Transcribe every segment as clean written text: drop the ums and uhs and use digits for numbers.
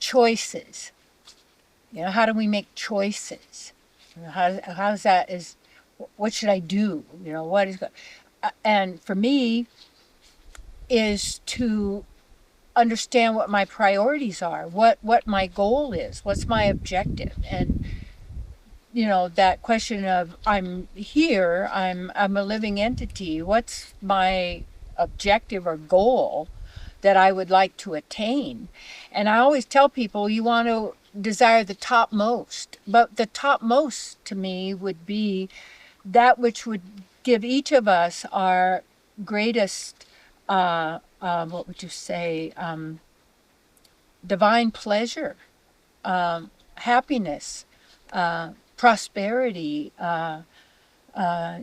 choices. How do we make choices? How's that what should I do? What is, and for me is to understand what my priorities are, what my goal is, what's my objective. And that question of I'm here, I'm a living entity, what's my objective or goal that I would like to attain? And I always tell people you want to desire the topmost, but the topmost to me would be that which would give each of us our greatest what would you say, divine pleasure, happiness, prosperity,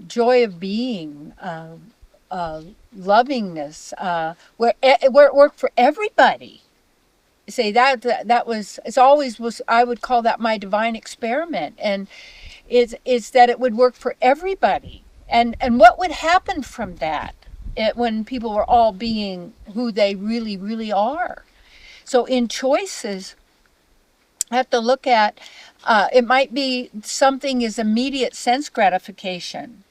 joy of being, lovingness, where it worked for everybody. Say that was, it's always was, I would call that my divine experiment. And it's that it would work for everybody. And what would happen from that, when people were all being who they really, really are? So in choices, I have to look at, it might be something is immediate sense gratification,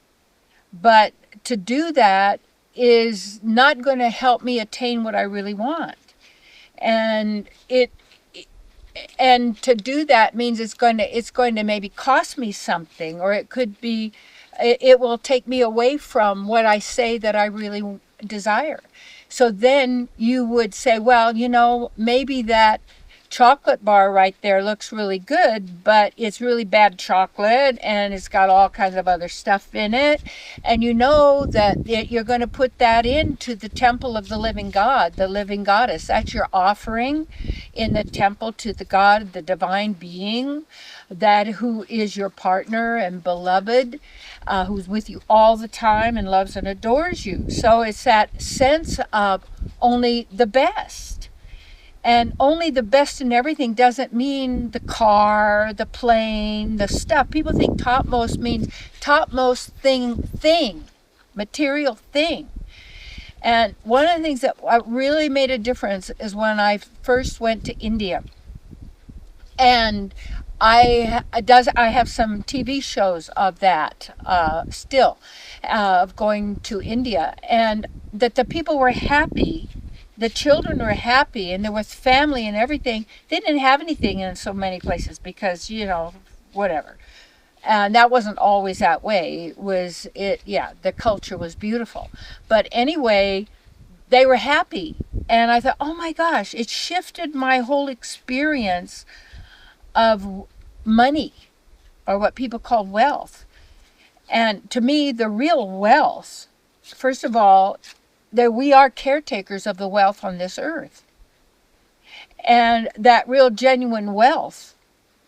but to do that is not going to help me attain what I really want. And to do that means it's going to maybe cost me something, or it could be, it will take me away from what I say that I really desire. So then you would say, well, maybe that chocolate bar right there looks really good, but it's really bad chocolate and it's got all kinds of other stuff in it. And that you're going to put that into the temple of the living God, the living goddess. That's your offering in the temple to the God, the divine being, that who is your partner and beloved, who's with you all the time and loves and adores you. So it's that sense of only the best. And only the best in everything doesn't mean the car, the plane, the stuff. People think topmost means topmost thing, material thing. And one of the things that really made a difference is when I first went to India. And I have some TV shows of that still, of going to India, and that the people were happy. The children were happy, and there was family and everything. They didn't have anything in so many places because, whatever. And that wasn't always that way. The culture was beautiful. But anyway, they were happy. And I thought, oh my gosh, it shifted my whole experience of money, or what people call wealth. And to me, the real wealth, first of all, that we are caretakers of the wealth on this earth. And that real genuine wealth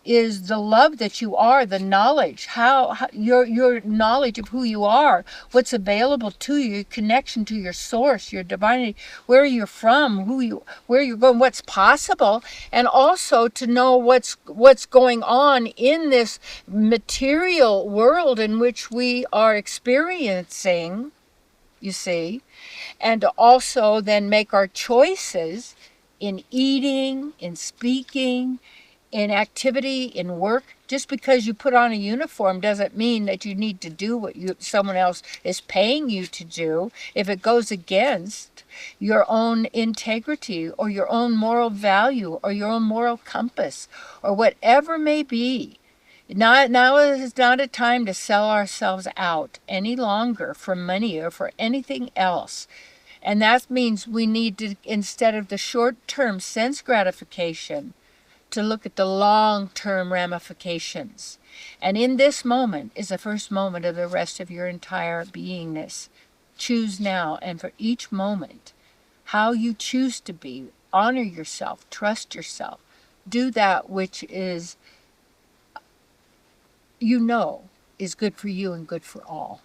is the love that you are, the knowledge, how your knowledge of who you are, what's available to you, your connection to your source, your divinity, where you're from, where you're going, what's possible, and also to know what's going on in this material world in which we are experiencing, you see, and to also then make our choices in eating, in speaking, in activity, in work. Just because you put on a uniform doesn't mean that you need to do what someone else is paying you to do if it goes against your own integrity or your own moral value or your own moral compass or whatever may be. Now is not a time to sell ourselves out any longer for money or for anything else. And that means we need to, instead of the short-term sense gratification, to look at the long-term ramifications. And in this moment is the first moment of the rest of your entire beingness. Choose now, and for each moment, how you choose to be, honor yourself, trust yourself, do that which is, is good for you and good for all.